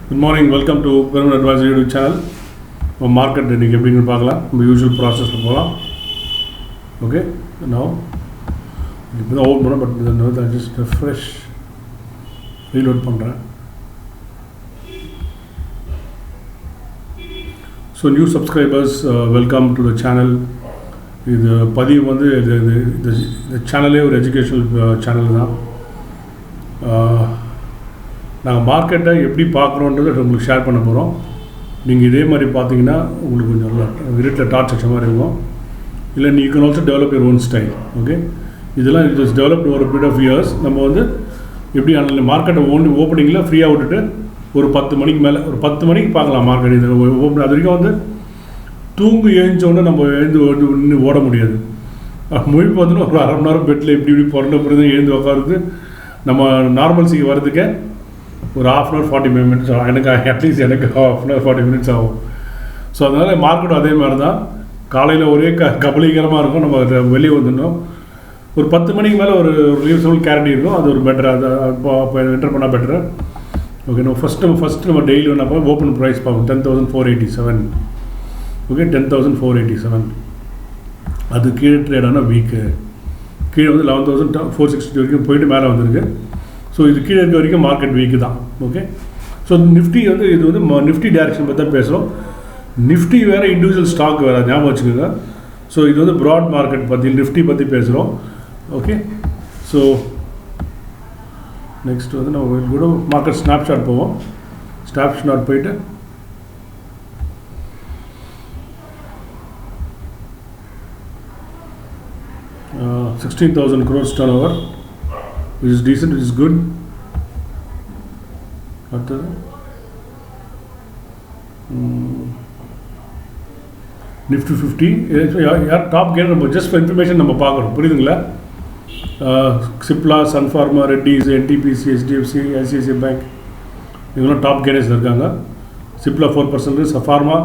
Good morning, welcome to Pyramid Advisor YouTube channel. நம்ம market இன்றைக்கி எப்படின்னு பார்க்கலாம். நம்ம யூஸ்வல் ப்ராசஸில் போகலாம். ஓகே, நான் இப்போ தான் ஓப்பன் பண்ணேன், பட் இந்த ஜஸ்ட் ஃப்ரெஷ் ரீலோட் பண்ணுறேன். So new subscribers, welcome to the channel. இது பதிவு வந்து இந்த சேனலே ஒரு எஜுகேஷனல் சேனல் தான். நாங்கள் மார்க்கெட்டை எப்படி பார்க்குறோன்றதை உங்களுக்கு ஷேர் பண்ண போகிறோம். நீங்கள் இதே மாதிரி பார்த்தீங்கன்னா உங்களுக்கு கொஞ்சம் இருட்டில் டார்ச் அடிச்ச மாதிரி இருக்கும். இல்லை நீ can also develop your own style. Okay, இதெல்லாம் it is developed over period of years. நம்ம வந்து எப்படி அந்த மார்க்கெட்டை ஓப்பனிங்கில் ஃப்ரீயாக விட்டுட்டு ஒரு 10 மணிக்கு மேலே, ஒரு 10 மணிக்கு பார்க்கலாம் மார்க்கெட். இது ஓப்பன் அது வரைக்கும் வந்து தூங்கு எழுந்தோடனே நம்ம எழுந்து ஓட முடியாது. மொழி பார்த்தோன்னா ஒரு அரை மணி நேரம் பெட்டில் இப்படி பிறந்த பிறகு எழுந்து உட்காருது. நம்ம நார்மல்சிக்கு வர்றதுக்கு ஒரு ½ hour 45 minutes ஆகும். எனக்கு அட்லீஸ்ட் எனக்கு ½ hour 40 minutes ஆகும். ஸோ அதனால் மார்க்கெட் அதே மாதிரி தான். காலையில் ஒரே கபலீகரமாக இருக்கும். நம்ம வெளியே வந்துடணும். ஒரு 10 மணிக்கு மேலே ஒரு ரீசனபிள் கேரண்டி இருக்கும். அது ஒரு பெட்டர், அதை இப்போ என்டர் பண்ணால் பெட்டரு. ஓகே, நம்ம ஃபஸ்ட்டு நம்ம டெய்லி என்ன ஓப்பன் ப்ரைஸ் பார்ப்போம். 10,487. ஓகே, 10,487. அது கீழே ட்ரேடான வீக்கு. கீழே வந்து 11,460 வரைக்கும் போயிட்டு மேலே வந்திருக்கு. ஸோ இது கீழே இருக்க வரைக்கும் மார்க்கெட் வீக்கு தான். ஓகே, ஸோ நிஃப்டி வந்து இது வந்து நிஃப்டி டைரக்ஷன் பற்றி தான் பேசுகிறோம். நிஃப்டி வேறு, இண்டிவிஜுவல் ஸ்டாக் வேறு, ஞாபகம் வச்சுக்கோங்க. ஸோ இது வந்து ப்ராட் மார்க்கெட் பற்றி, நிஃப்டி பற்றி பேசுகிறோம். ஓகே, ஸோ நெக்ஸ்ட் வந்து நம்ம கூட மார்க்கெட் ஸ்னாப்ஷாட் போவோம். ஸ்னாப்ஷாட் போயிட்டு $16,000 crores turnover, which is decent, which is good. அடுத்தது நிஃப்டி 50 யார் டாப் கெய்னர். நம்ம ஜஸ்ட் ஃபார் இன்ஃபர்மேஷன் நம்ம பார்க்குறோம், புரியுதுங்களா? Cipla, Sun Pharma, Reddy's, NTPC, HDFC, ICICI bank, இவங்களாம் டாப் கெய்னர்ஸில் இருக்காங்க. சிப்லா 4%, ஃபார்மா.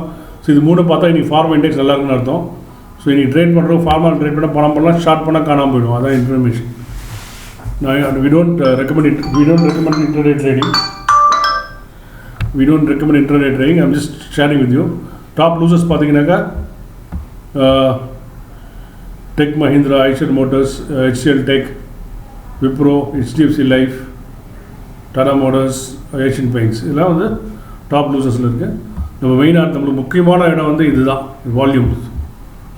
ஸோ இது மூணு பார்த்தா இன்றைக்கி ஃபார்மா இண்டெக்ஸ் நல்லா இருக்குன்னு அர்த்தம். ஸோ இன்றைக்கி ட்ரேட் பண்ணுறோம், ஃபார்மா ட்ரேட் பண்ணால் பணம் பண்ணலாம், ஷார்ட் பண்ணால் காணாமல் போயிடும். அதான் information. We don't recommend intraday trading. We don't recommend intraday trading. I'm just sharing with you. Top losers பார்த்தீங்கன்னாக்கா Tech Mahindra, Eicher Motors, HCL Tech, Wipro, HDFC Life, Tata Motors, Asian Paints, இதெல்லாம் வந்து top லூசர்ஸில் இருக்குது. நம்ம மெயினாக நம்மளுக்கு முக்கியமான இடம் வந்து இதுதான், வால்யூம்ஸ்.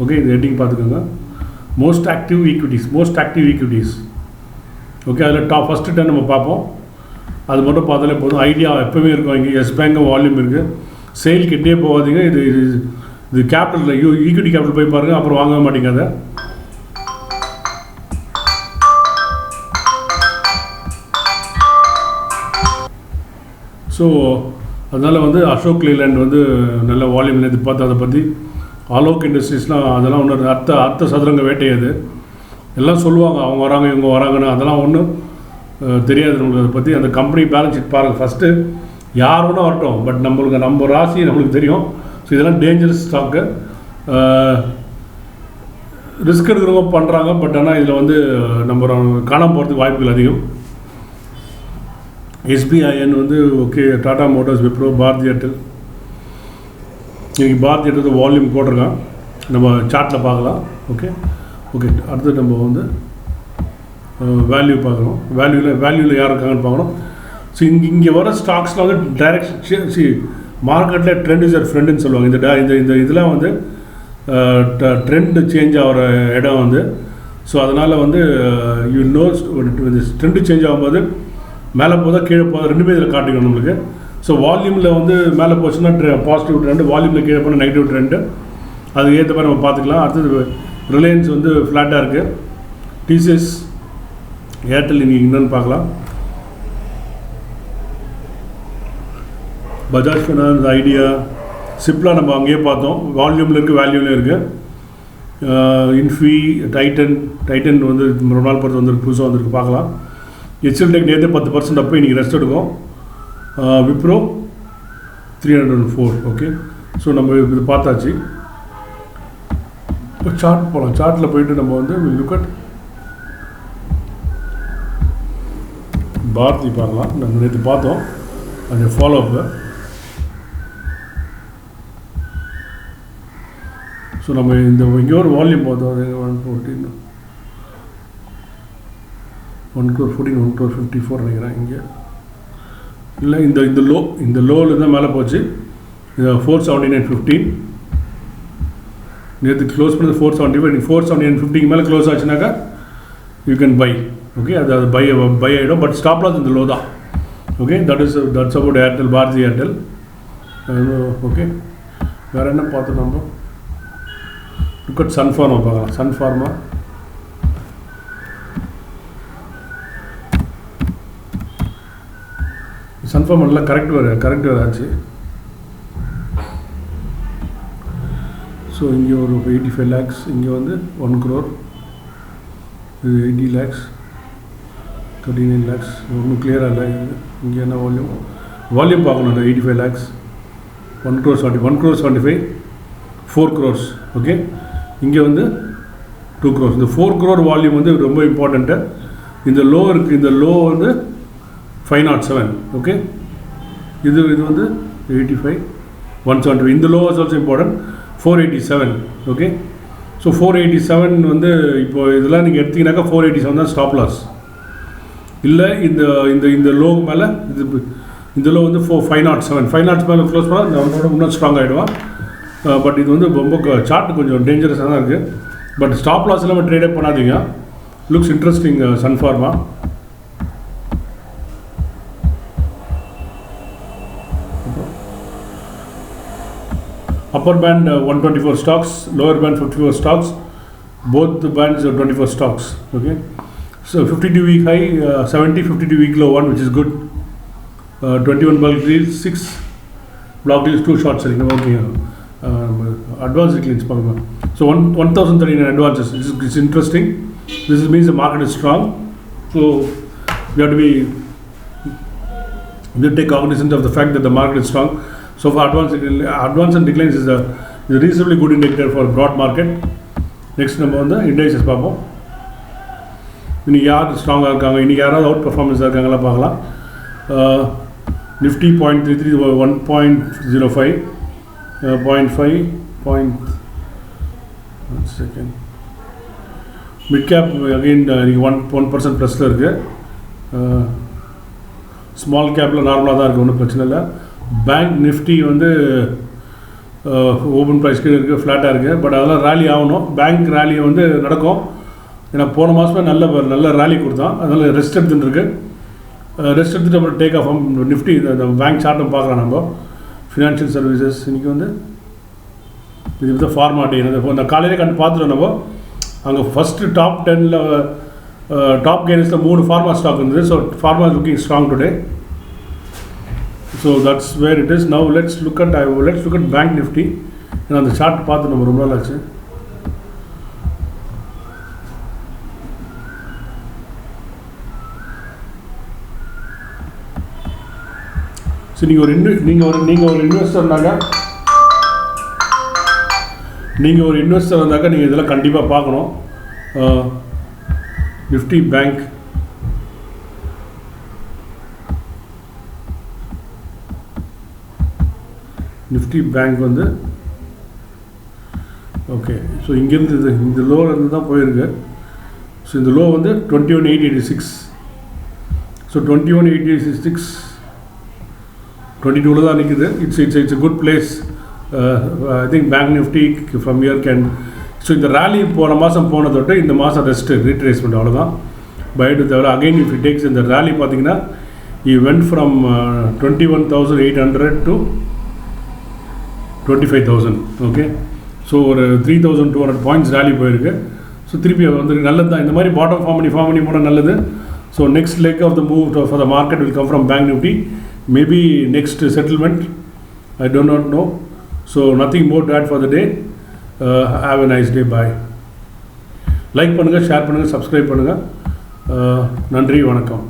ஓகே, இது ஹெட்டிங் பார்த்துக்கோங்க. Most active equities. ஓகே, அதில் டாப் ஃபஸ்ட்டு 10 நம்ம பார்ப்போம். அது மட்டும் பார்த்தாலே போதும், ஐடியா எப்போவுமே இருக்கும். இங்கே எஸ் பேங்க் வால்யூம் இருக்குது. சேல் கிட்டே போகாதீங்க. இது கேபிட்டலில் ஈக்விட்டி கேபிட்டல் போய் பாருங்கள், அப்புறம் வாங்க மாட்டீங்க அதை. ஸோ அதனால் வந்து அசோக் லேலண்ட் வந்து நல்ல வால்யூம் இது பார்த்து, அதை பற்றி ஆலோக் இண்டஸ்ட்ரீஸ்லாம் அதெல்லாம் ஒன்று அர்த்த சதுரங்க வேட்டையாது. எல்லாம் சொல்லுவாங்க, அவங்க வராங்க இவங்க வராங்கன்னு. அதெல்லாம் ஒன்றும் தெரியாது நம்மளுக்கு. அதை பற்றி அந்த கம்பெனி பேலன்ஸ் ஷீட் பாருங்கள் ஃபஸ்ட்டு. யார் ஒன்றும் வரட்டும், பட் நம்ம ராசி நம்மளுக்கு தெரியும். ஸோ இதெல்லாம் டேஞ்சரஸ் ஸ்டாக்கு. ரிஸ்க் எடுக்கிறவங்க பண்ணுறாங்க, பட் ஆனால் இதில் வந்து நம்ம காணாமல் போகிறதுக்கு வாய்ப்புகள் அதிகம். SBIN வந்து okay, Tata Motors, Wipro, Bharti Airtel. இன்றைக்கி பாரதி ஏர்டெல் வால்யூம் போட்டிருக்கான், நம்ம சார்ட்டில் பார்க்கலாம். ஓகே, அடுத்து நம்ம வந்து வேல்யூ பார்க்குறோம். வேல்யூவில் யார் இருக்காங்கன்னு பார்க்கணும். ஸோ இங்கே வர ஸ்டாக்ஸ்லாம் வந்து டைரக்ஷன் மார்க்கெட்டில் ட்ரெண்ட் இஸ் யர் ஃப்ரெண்டுன்னு சொல்லுவாங்க. இந்த இதெல்லாம் வந்து ட்ரெண்டு சேஞ்ச் ஆகிற இடம் வந்து. ஸோ அதனால் வந்து யூ நோ ட்ரெண்டு சேஞ்ச் ஆகும்போது மேலே போதா கீழே போதா ரெண்டுமே இதில் காட்டிக்கணும் நம்மளுக்கு. ஸோ வால்யூமில் வந்து மேலே போச்சுன்னா பாசிட்டிவ் ட்ரெண்டு, வால்யூமில் கீழே போனால் நெகட்டிவ் ட்ரெண்டு. அதுக்கு ஏற்ற மாதிரி நம்ம பார்த்துக்கலாம். அடுத்தது ரிலையன்ஸ் வந்து ஃப்ளாட்டாக இருக்குது. டிசிஎஸ், ஏர்டெல் இன்றைக்கி என்னன்னு பார்க்கலாம். பஜாஜ் ஃபைனான்ஸ், ஐடியா, சிப்லா நம்ம அங்கேயே பார்த்தோம். வால்யூமில் இருக்குது, வேல்யூவில் இருக்குது. இன்ஃபி, டைட்டன் வந்து ரொம்ப நாள் பொறுத்து வந்துருக்கு, புதுசாக வந்துருக்கு, பார்க்கலாம். HCL Tech நேற்று 10% அப்போ இன்றைக்கி ரெஸ்ட் எடுக்கும். விப்ரோ 304. ஓகே, ஸோ நம்ம இது பார்த்தாச்சு. இப்போ சார்ட் போகலாம். சார்ட்டில் போயிட்டு நம்ம வந்து லுக் அட் பாரதி பார்க்கலாம். நம்ம நேற்று பார்த்தோம் அந்த ஃபாலோ அப்பு. ஸோ நம்ம இந்த இங்கே ஒரு வால்யூம் பார்த்தோம் 114 1 crore 14 1 crore 54 நினைக்கிறேன் இங்கே இல்லை இந்த லோவில் தான் மேலே போச்சு 479.15 நேற்று க்ளோஸ் பண்ணது 475 479.50 மேலே க்ளோஸ் ஆச்சுனாக்கா யூ கேன் பை ஓகே அது பை ஆகிடும் பட் ஸ்டாப் லாஸ் இந்த லோ தான் okay that's about Airtel Bharti Airtel okay வேறு என்ன பார்த்தோம் நம்ம லுக் அட் சன்ஃபார்மா பார்க்கலாம் சன்ஃபார்மா சன்ஃபார்மா நல்லா கரெக்ட் ஆச்சு ஸோ இங்கே ஒரு 85 lakhs இங்கே வந்து 1 crore இது 80 lakhs 39 lakhs ஒன்றும் கிளியராக இல்லை இங்கே என்ன வால்யூம் பார்க்கணும் 85 lakhs 1 crore 75 4 crores ஓகே இங்கே வந்து 2 crores இந்த 4 crore வால்யூம் வந்து ரொம்ப இம்பார்ட்டண்ட்டு இந்த லோ இருக்குது இந்த லோ வந்து 507 ஓகே இது வந்து 85 175 இந்த low is also important 487 okay so 487 வந்து இப்போ இதெல்லாம் நீங்கள் எடுத்தீங்கன்னாக்கா 487 தான் ஸ்டாப் லாஸ் இல்லை இந்த லோ மேலே இந்த லோ வந்து 507 மேலே க்ளோஸ் பண்ணால் நம்மளோட இன்னும் ஸ்ட்ராங் ஆகிடுவான் பட் இது வந்து ரொம்ப சார்ட் கொஞ்சம் டேஞ்சரஸாக தான் இருக்குது பட் ஸ்டாப் லாஸ் இல்லாமல் ட்ரேடே பண்ணாதீங்க looks interesting Sun Pharma upper band 124 stocks, lower band 54 stocks, both the bands are 24 stocks, okay. So 52 week high, 70, 52 week low one, which is good. 21 bulk deals, 6 block deals, 2 short selling, okay. Advanced declines, so 1039 advances, it's interesting. This means the market is strong, so we have to take cognizance of the fact that the market is strong. So for advance and declines is a reasonably good indicator for broad market. Next number on the indices பார்ப்போம் இன்னைக்கு யார் ஸ்ட்ராங்காக இருக்காங்க இன்னைக்கு யாராவது out பர்ஃபார்மன்ஸாக இருக்காங்களா பார்க்கலாம் Nifty 0.33 1.05 0.5 second mid cap again நீங்கள் 1% ப்ளஸில் இருக்குது ஸ்மால் கேப்பில் நார்மலாக தான் இருக்குது ஒன்றும் பிரச்சனை இல்லை பேங்க் நிஃப்டி வந்து ஓப்பன் ப்ரைஸ் கீழே இருக்குது ஃப்ளாட்டாக இருக்குது பட் அதெல்லாம் ரேலி ஆகணும் பேங்க் ரேலி வந்து நடக்கும் ஏன்னா போன மாதமே நல்ல ரேலி கொடுத்தான் அதனால் ரெஸ்ட் எடுத்துகிட்டு அப்புறம் டேக் ஆஃப் நிஃப்டி இந்த பேங்க் சார்ட்டும் பார்க்கலாம் நம்ம ஃபினான்ஷியல் சர்வீசஸ் இன்றைக்கி வந்து இது வந்து ஃபார்மா டே இந்த காலையிலே பார்த்துட்டோம் நம்ம அங்கே ஃபஸ்ட்டு டாப் 10 டாப் கெய்னர்ஸில் 3 ஃபார்மா ஸ்டாக் இருந்தது so pharma is looking strong today. So that's where it is. Now let's look at Bank Nifty. And on the chart பார்த்து நம்ம ரொம்ப நாள் ஆச்சு. ஸோ நீங்கள் ஒரு இன்வெஸ்டர் இருந்தாக்கா நீங்கள் இதெல்லாம் கண்டிப்பாக பார்க்கணும். நிஃப்டி பேங்க் வந்து ஓகே ஸோ இங்கேருந்து இந்த லோவிலேருந்து தான் போயிருக்கு. ஸோ இந்த லோ வந்து 21,886. ஸோ 21,886 22 தான் நிற்குது. It's a good place. I think Bank Nifty from here can. So இந்த ரேலி போன மாதம் போனதோட்டு இந்த மாதம் ரீட்ரேஸ்மெண்ட் அவ்வளோதான். பைட்டு தவிர அகைன் இஃப் இட் டேக்ஸ் இந்த ரேலி பார்த்தீங்கன்னா you went from 21,800 to 25,000 okay. So ஒரு 3,200 பாயிண்ட்ஸ் ரேலி போயிருக்கு. ஸோ திருப்பி வந்து நல்லது தான் இந்த மாதிரி பாட்டம் ஃபார்ம் பண்ணி போனால் நல்லது. So next leg of the move for the market will come from bank Nifty. Maybe next settlement I don't not know. So nothing more to add for the day. Have a nice day. Bye. Like பண்ணுங்கள், share பண்ணுங்கள், subscribe பண்ணுங்கள். நன்றி, வணக்கம்.